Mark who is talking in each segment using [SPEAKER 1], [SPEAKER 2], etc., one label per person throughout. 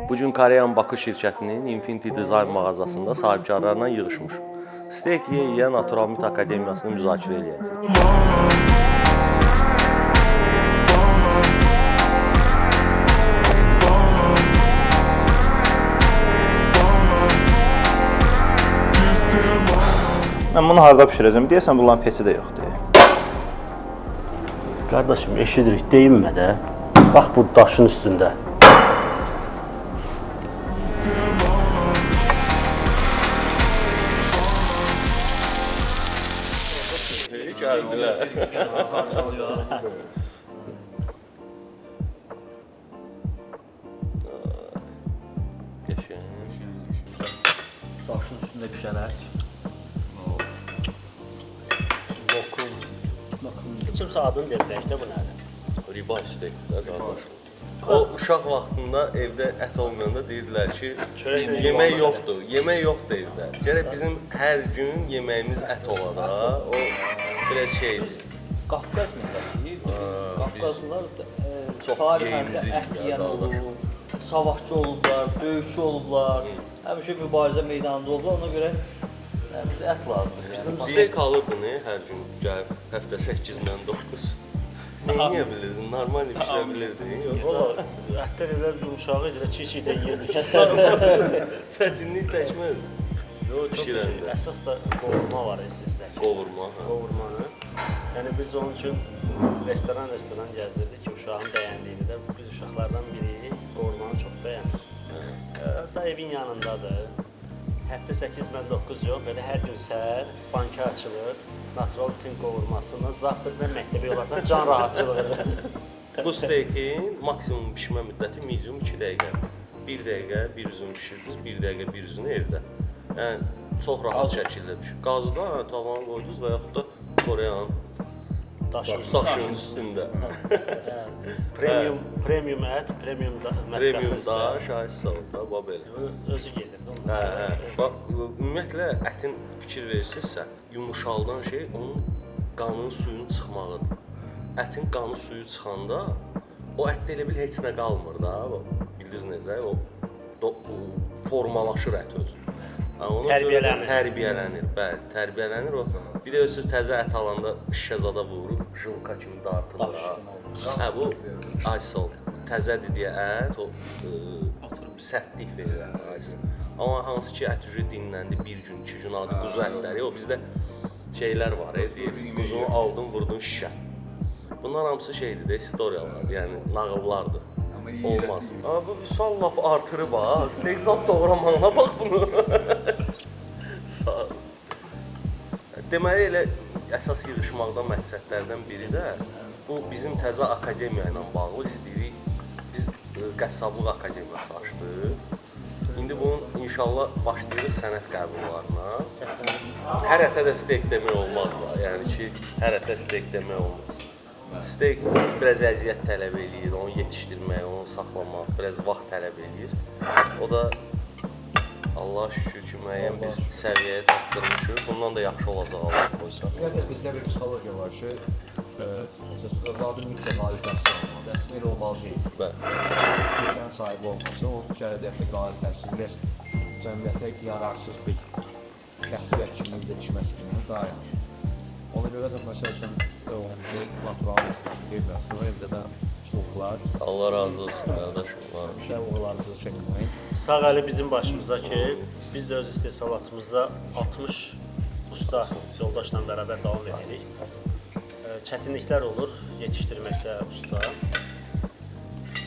[SPEAKER 1] Bugün Koreyan Bakı şirkətinin Infinity Design mağazasında sahibkarlarla yığışmışıq. Steak yeyən Natural Meat Akademiyasını müzakirə edəcəyik.
[SPEAKER 2] Mən bunu harda pişirəcəm? Deyəsən bunların peçi də yoxdur.
[SPEAKER 3] Qardaşım, eşidirik, deyinmə də. Bax bu daşın üstündə.
[SPEAKER 1] Gəldilər.
[SPEAKER 4] Daşın üstündə pişərək.
[SPEAKER 3] Heç kimsə adını deməyək də bu nədir?
[SPEAKER 1] Ribay steakdir qardaş. O uşaq vaxtında evdə ət olmayanda deyirdilər ki, yemək yoxdur, yemək yoxdur evdə. Gərək bizim hər gün yeməyimiz ət olar. O biraz şeydir.
[SPEAKER 4] Qafqaz milləti. Qafqazlılar
[SPEAKER 1] Çox
[SPEAKER 4] tarixində
[SPEAKER 1] geyimli
[SPEAKER 4] ət yeyən
[SPEAKER 1] qardaş.
[SPEAKER 4] olub, savaşçı olublar, döyüşçü olublar. Həmişə mübarizə meydanında olublar, ona görə bizə ət lazımdır. Bizim
[SPEAKER 1] Steak alırdın hər gün gəlib həftə 8-dən 9. Niyə bilirdin? Normal bişirə bilirdin.
[SPEAKER 3] Valla, ətlər elə yumuşağı ilə çiğ-çiğ də yeyirdik.
[SPEAKER 1] Çətinlik çəkmədi.
[SPEAKER 3] Yox, çox
[SPEAKER 1] Pişirəndə.
[SPEAKER 3] əsas da qovurma var sizdə.
[SPEAKER 1] Qovurma.
[SPEAKER 3] Qovurmanı. Yəni biz onun üçün restoran gəzdirdik ki, uşağın bəyəndiyini də biz uşaqlardan biri qovurmanı çox bəyənir. Da evin yanındadır. Həftə 8-9 yox, belə hər gün səhər banka açılır. Natural bütün qovurmasını zaxırdan məktəbə yolarsan can rahatçılığı.
[SPEAKER 1] Bu steikin maksimum bişmə müddəti medium 2 dəqiqə. 1 dəqiqə bir üzünü bişirdiniz, 1 dəqiqə bir üzünü evdə. Yəni çox rahat şəkildə bişir. Qazda tavanı qoydunuz və yaxud da Koreyan daşın üstündə.
[SPEAKER 3] Premium ət, premium da
[SPEAKER 1] Premium daş, ayısalda, belə.
[SPEAKER 3] özü gedirdi onun.
[SPEAKER 1] Bax, ümumiyyətlə ətin fikir versinizsə, yumuşaldan şey onun qanın suyunun çıxmağıdır. Ətin qanı suyu çıxanda o ətdə elə bil heç nə qalmır da. Bildiniz necə? O formalaşır ət özü. Tərbiyələnir, bəli, tərbiyələnir o. Bir də siz təzə ət alanda şişəzada vurur, jılka kimi dartılır. Hə, bu aysal, təzədir deyə ət, o sərtlik verir aysal. Amma hansı ki ət ücret dinləndi, bir gün, 2 gün adı quzu ətləri, o bizdə şeylər var, deyir, quzunu aldın, vurdun şişə. Bunlar hamısı şeydir də, istoriyalar, yəni nağıllardır. Olmaz. Amma bu Vüsal lap artırıb ha. Steak zat doğramağına bax bunu. Sağ ol. Deməli elə əsas yığışmaqdan məqsədlərdən biri də bu bizim təzə akademiya ilə bağlı istəyirik. Biz qəssablıq akademiyası açdıq. İndi bunun inşallah başlayırıq sənət qəbullarına. Hər ətə də steak demək olmaz da. Yəni ki, hər ətə steak demək olmaz. Steak biraz əziyyət tələb eləyir, onu yetişdirmək, onu saxlamaq, biraz vaxt tələb eləyir. O da Allah şükür ki, müəyyən bir səviyyəyə çatdırmışıq. Bundan da yaxşı olacaq Allah qoysa.
[SPEAKER 5] Ümumiyyətlə bizdə bir psixologiya var ki, övladın mütləq ali təhsil olmalı, əslində elə olmalı deyil. Peşənin sahibi olması, o gələcəkdə qali təhsillər cəmiyyətə yararsız bir şəxsiyyət kimi yetişməsi kimi daha yaxşı. Ona görə də məsəl üçün natural deyilməsin, evdə də çoxlar.
[SPEAKER 1] Allah razı olsun qardaşım.
[SPEAKER 5] Şəhər oğullarınızı çəkməyin.
[SPEAKER 3] Sağ əli bizim başımızda ki, biz də öz istehsalatımızda 60 usta yoldaşla bərabər davam edirik. Çətinliklər olur yetişdirməkdə usta.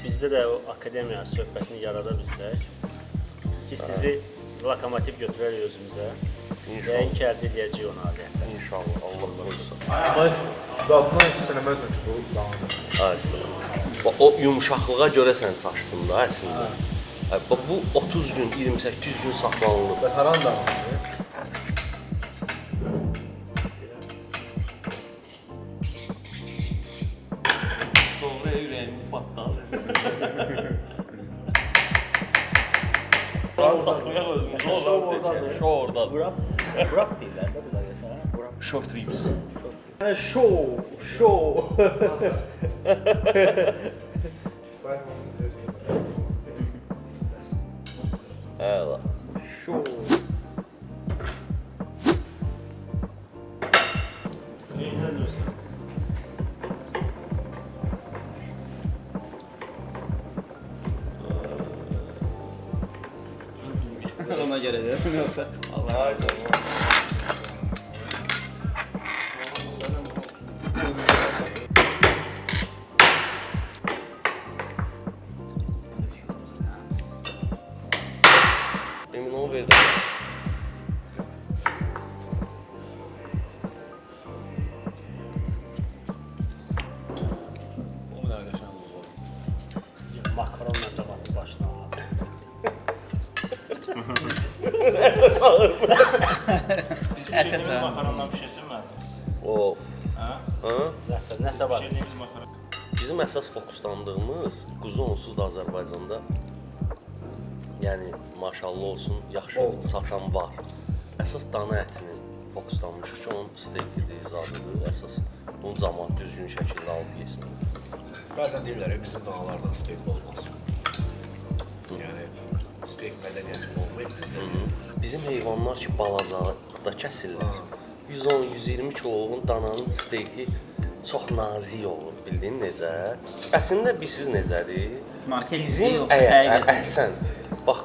[SPEAKER 3] Bizdə də o akademiya söhbətini yarada bilsək ki, sizi lokomotiv götürərik özümüzə. Yəqin ki, əldə edəcəyik onu adiyyətlə.
[SPEAKER 1] İnşallah, Allah qoysa.
[SPEAKER 5] Mas dadına hiss eləməzsən ki, bu dağınır.
[SPEAKER 1] Aynen. O yumuşaqlığa görə sən çaşdın da əslində. Bu 30 gün, 28 gün saxlanılır.
[SPEAKER 5] Bəs haran dağınır?
[SPEAKER 1] Doğru ürəyimiz patladı. Buranı saxlayaq özümüzü, oradan çəkək. Şo oradadır.
[SPEAKER 4] Wrap deyirlər də bu da deyəsən.
[SPEAKER 1] Short ribs.
[SPEAKER 3] Show.
[SPEAKER 1] Əla.
[SPEAKER 2] Ona görə deyirəm, yoxsa Allah razı olsun.
[SPEAKER 1] Emin ol verdim.
[SPEAKER 5] O qədər qəşəng olur.
[SPEAKER 3] Makaronla cabatın başına al.
[SPEAKER 2] Ətə çağırın.
[SPEAKER 3] Makaronla pişirsin mi?
[SPEAKER 1] Of.
[SPEAKER 3] Ha?
[SPEAKER 1] Ha?
[SPEAKER 3] Nəsə var?
[SPEAKER 1] Bizim əsas fokuslandığımız quzu onsuz da Azərbaycanda yəni maşallah olsun, yaxşı satan var. Əsas dana ətinin fokuslanmışıq ki, onun steykidir, zadıdır. Əsas bunu cəmaət düzgün şəkildə alıb yesin.
[SPEAKER 6] Bəzən deyirlər ki, bizim danalardan steyk olmaz. Yəni steyk mədəniyyəti olmayıb bizdə.
[SPEAKER 1] Bizim heyvanlar ki, balacalıqda kəsirlər. 110-120 kiloluğun dananın steyki çox nazik olur, bildin necə? Əslində bilirsiz necədir?
[SPEAKER 2] Marketinq
[SPEAKER 1] Bizim
[SPEAKER 2] yoxsa həqiqətən?
[SPEAKER 1] əhsən. Bax,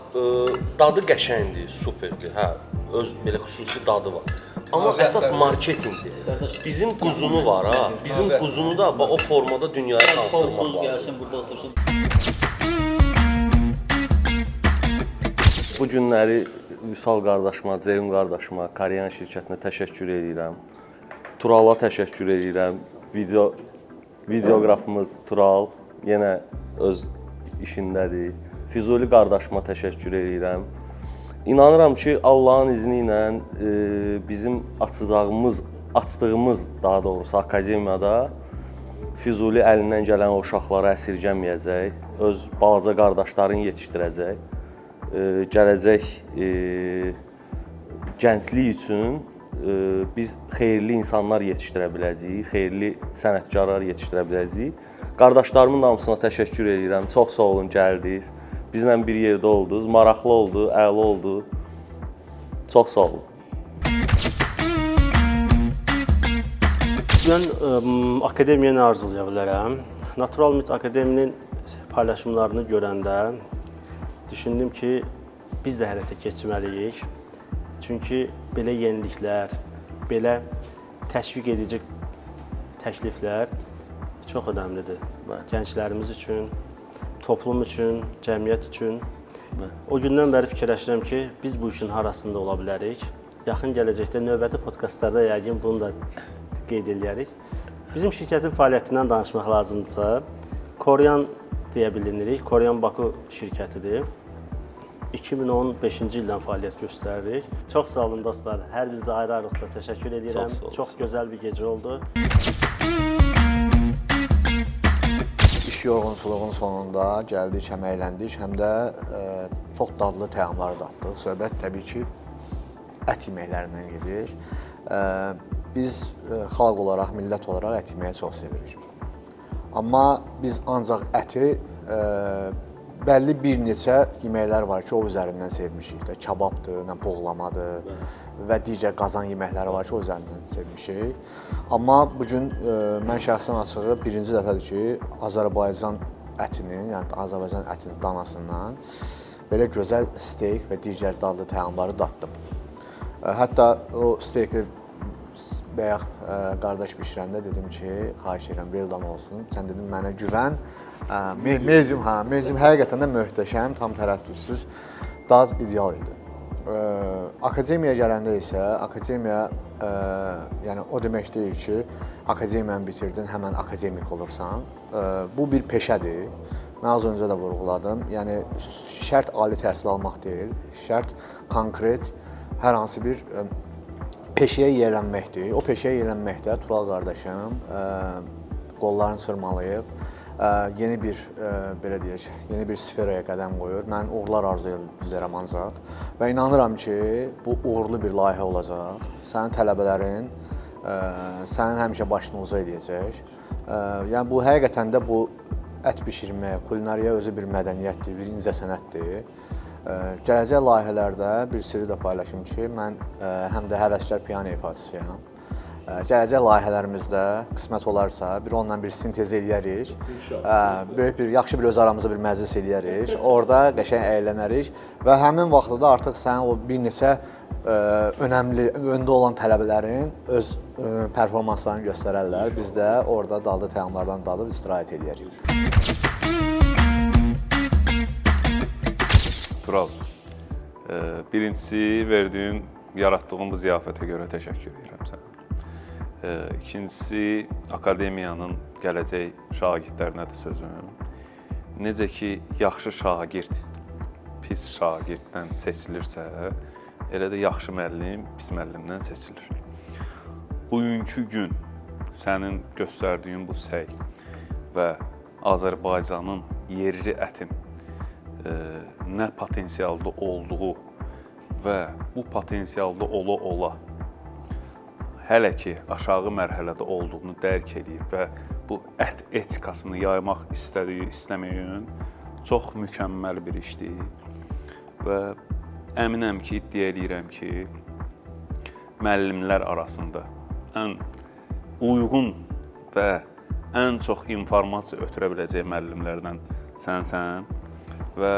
[SPEAKER 1] dadı qəşəngdir, superdir. Hə, öz belə xüsusi dadı var. Amma əsas marketinqdir. Bizim quzunu var ha. Bizim quzunu da bax o formada dünyaya tanıtdırmaq
[SPEAKER 4] Pol
[SPEAKER 1] lazım.
[SPEAKER 4] gəlsin, burada otursun.
[SPEAKER 1] Bu günləri Vüsal qardaşıma, Ceyhun qardaşıma, Koreyan şirkətinə təşəkkür edirəm. Turala təşəkkür edirəm. Videoqrafımız Tural yenə öz işindədir. Füzuli qardaşıma təşəkkür edirəm. İnanıram ki, Allahın izni ilə bizim açdığımız daha doğrusu akademiyada Füzuli əlindən gələn o uşaqları əsirgəməyəcək, öz balaca qardaşlarını yetişdirəcək. Gələcək gənclik üçün biz xeyirli insanlar yetişdirə biləcəyik, xeyirli sənətkarlar yetişdirə biləcəyik. Qardaşlarımın hamısına təşəkkür edirəm. Çox sağ olun, gəldiniz. Bizlə bir yerdə oldunuz. Maraqlı oldu, əla oldu. Çox sağ olun.
[SPEAKER 3] Mən akademiyaya nə arzulaya bilərəm? Natural Meat Akademinin paylaşımlarını görəndə düşündüm ki, biz də hərəkətə keçməliyik. Çünki belə yeniliklər, belə təşviq edici təkliflər çox önəmlidir. Gənclərimiz üçün, toplum üçün, cəmiyyət üçün. O gündən bəri fikirləşirəm ki, biz bu işin harasında ola bilərik. Yaxın gələcəkdə növbəti podkastlarda yəqin bunu da qeyd edərik. Bizim şirkətin fəaliyyətindən danışmaq lazımdırsa, Koreyan deyə bilinirik. Koreyan Baku şirkətidir. 2015-ci ildən fəaliyyət göstəririk. Çox sağ olun dostlar. Hər birinizə ayrı-ayrılıqda təşəkkür edirəm. Çox gözəl bir gecə oldu.
[SPEAKER 6] İş yorğunçuluğun sonunda gəldik, həm əyləndik, həm də çox dadlı təamlar daddıq. Söhbət təbii ki, ət yeməklərindən gedir. Biz xalq olaraq, millət olaraq ət yeməyi çox sevirik. Amma biz ancaq əti bəlli bir neçə yeməklər var ki, o üzərindən sevmişik də. Kababdır, buğlamadır və digər qazan yeməkləri var ki, o üzərindən sevmişik. Amma bugün mən şəxsən açığı birinci dəfədir ki, Azərbaycan ətinin, yəni Azərbaycan ətinin danasından belə gözəl steyk və digər dadlı təamları daddım. Hətta o steyki bayaq qardaş bişirəndə dedim ki, xahiş edirəm, veldan olsun. Sən dedim, mənə güvən. Medium həqiqətən də möhtəşəm, tam tərəddüdsüz, dad ideal idi. Akademiyaya gələndə isə, akademiya, yəni o demək deyil ki, akademiyanı bitirdin, həmən akademik olursan. Bu bir peşədir. Mən az öncə də vurğuladım. Yəni, şərt ali təhsil almaq deyil, şərt konkret hər hansı bir peşəyə yiyələnməkdir. O peşəyə yiyələnməkdə Tural qardaşım qollarını çırmalayıb, yeni bir, belə deyək, yeni bir sferaya qədəm qoyur. Mən uğurlar arzuya bilərəm ancaq və inanıram ki, bu uğurlu bir layihə olacaq. Sənin tələbələrin sənin həmişə başını uca edəcək. Yəni, bu həqiqətən də bu ət bişirmək, kulinariya özü bir mədəniyyətdir, bir incəsənətdir. Gələcək layihələrdə bir sirri də paylaşım ki, mən həm də həvəskar piano ifaçısıyam. Gələcək layihələrimizdə qismət olarsa, onunla bir sintez eləyərik. Böyük bir, yaxşı bir öz aramızda bir məclis eləyərik. Orada qəşəng əylənərik və həmin vaxtda da artıq sən o bir neçə önəmli, öndə olan tələbələrin öz performanslarını göstərərlər. Biz də orada dalda təyyarlardan dalıb istirahət eləyərik.
[SPEAKER 7] Tural, birincisi verdiyin, yaratdığın bu ziyafətə görə təşəkkür edirəm sənə. İkincisi, akademiyanın gələcək şagirdlərinə də sözüm. Necə ki, yaxşı şagird pis şagirddən seçilirsə, elə də yaxşı müəllim pis müəllimdən seçilir. Bugünkü gün sənin göstərdiyin bu səy və Azərbaycanın yerli ətin nə potensialda olduğu və bu potensialda ola-ola hələ ki, aşağı mərhələdə olduğunu dərk edib və bu ət etikasını yaymaq istəməyin çox mükəmməl bir işdir. Və əminəm ki, iddia edirəm ki, müəllimlər arasında ən uyğun və ən çox informasiya ötürə biləcək müəllimlərdən sənsən və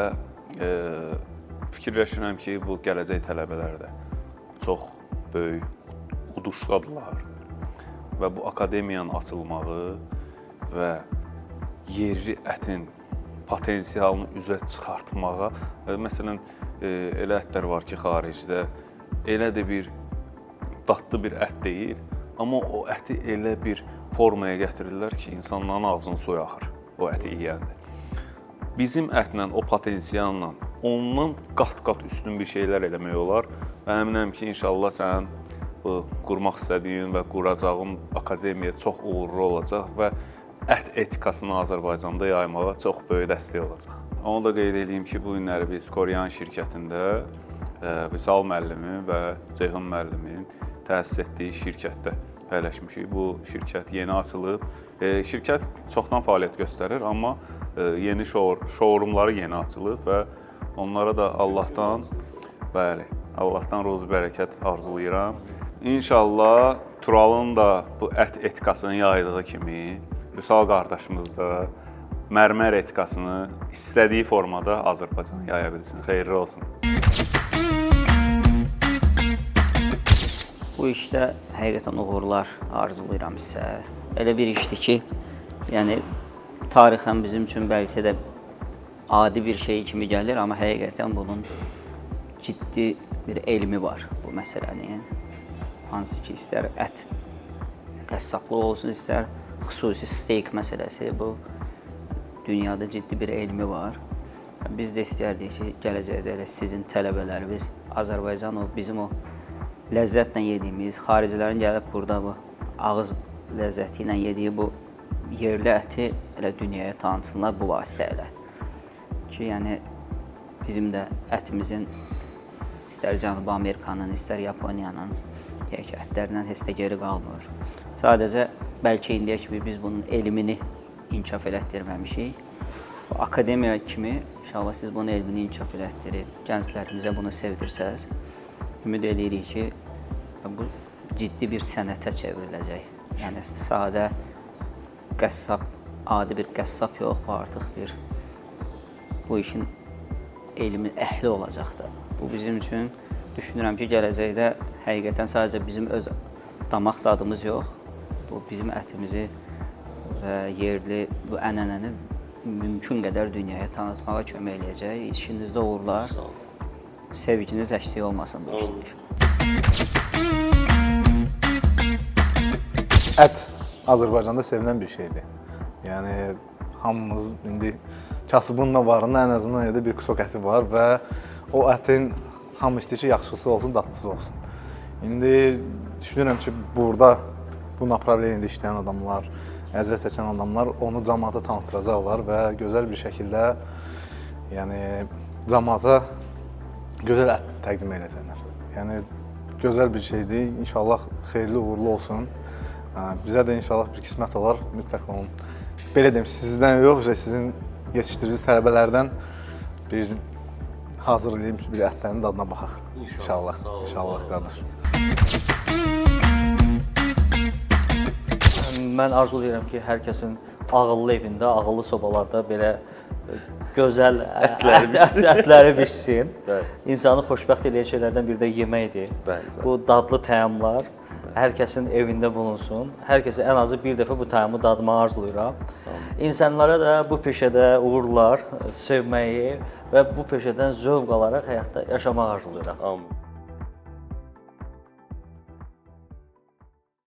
[SPEAKER 7] fikirləşirəm ki, bu gələcək tələbələr də çox böyük uduşdadılar və bu akademiyanın açılmağı və yerli ətin potensialını üzə çıxartmağa, məsələn, elə ətlər var ki, xaricdə elə də bir dadlı bir ət deyil, amma o əti elə bir formaya gətirirlər ki, insanların ağzının suyu axır o əti yeyəndə. Bizim ətlə, o potensialla ondan qat-qat üstün bir şeylər eləmək olar və əminəm ki, inşallah sənin bu qurmaq istədiyin və quracağın akademiya çox uğurlu olacaq və ət etikasını Azərbaycanda yaymağa çox böyük dəstək olacaq. Onu da qeyd edeyim ki, bu günləri biz Koryan şirkətində Vüsal müəllimin və Ceyhun müəllimin təsis etdiyi şirkətdə paylaşmışıq. Bu şirkət yeni açılıb. Şirkət çoxdan fəaliyyət göstərir, amma yeni showroomları yeni açılıb və onlara da Allahdan ruzi bərəkət arzulayıram. İnşallah Turalın da bu ət etikasını yaydığı kimi Vüsal qardaşımız da mərmər etikasını istədiyi formada Azərbaycana yaya bilsin. Xeyirli olsun.
[SPEAKER 8] Bu işdə həqiqətən uğurlar arzulayıram sizə. Elə bir işdir ki, yəni tarixən bizim üçün bəlkə də adi bir şey kimi gəlir, amma həqiqətən bunun ciddi bir elmi var bu məsələnin. Hansı ki, istər ət qəssablığı olsun, istər xüsusi steak məsələsi, bu dünyada ciddi bir elmi var. Biz də istərdik ki, gələcəkdə elə sizin tələbələrimiz Azərbaycan bizim o ləzzətlə yediyimiz, xaricilərin gəlib burada bu ağız ləzzəti ilə yediyi bu yerli əti elə dünyaya tanıtsınlar bu vasitə ilə. Ki, yəni bizim də ətimizin istər Cənubi Amerikanın, istər Yaponiyanın ətlərindən heç də geri qalmır. Sadəcə, bəlkə indiyə kimi biz bunun elmini inkişaf elətdirməmişik. Akademiya kimi, inşallah siz bunun elmini inkişaf elətdirib, gənclərimizə bunu sevdirsəz, ümid edirik ki, bu ciddi bir sənətə çevriləcək. Yəni, sadə qəssab, adi bir qəssab yox, bu artıq bir bu işin elmin əhli olacaqdır. Bu bizim üçün düşünürəm ki, gələcəkdə həqiqətən sadəcə bizim öz damaq dadımız yox, bu bizim ətimizi və yerli bu ənənəni mümkün qədər dünyaya tanıtmağa kömək eləyəcək. İşinizdə uğurlar, sevginiz əksik olmasın bu işdə.
[SPEAKER 9] Ət Azərbaycanda sevilən bir şeydir. Yəni, hamımız indi kasıbın da varında ən azından evdə bir kusok əti var və o ətin hamı istəyir ki, yaxşısı olsun, dadlısı olsun. İndi düşünürəm ki, burada bu направленiyədə işləyən adamlar, əziyyət çəkən adamlar onu cəmaata tanıtdıracaqlar və gözəl bir şəkildə cəmaata gözəl ət təqdim edəcəklər. Yəni, gözəl bir şeydir. İnşallah xeyirli uğurlu olsun. Bizə də inşallah bir qismət olar. Mütləq onun belə deyim, sizdən yox, sizin yetişdirdiyiniz tələbələrdən bir hazırlayıb bir ətlərin dadına baxaq. İnşallah.
[SPEAKER 1] Sağ olun,
[SPEAKER 9] İnşallah
[SPEAKER 1] var olun.
[SPEAKER 9] qardaş.
[SPEAKER 4] Mən arzulayıram ki, hər kəsin ağıllı evində, ağıllı sobalarda belə gözəl ətləri bişsin. İnsanı xoşbəxt edən şeylərdən biri də yeməkdir. Bu dadlı təamlar hər kəsin evində bulunsun. Hər kəsə ən azı bir dəfə bu təamı dadmağı arzulayıram. İnsanlara da bu peşədə uğurlar, sevməyi və bu peşədən zövq alaraq həyatda yaşamağı arzulayıram.
[SPEAKER 1] Amin.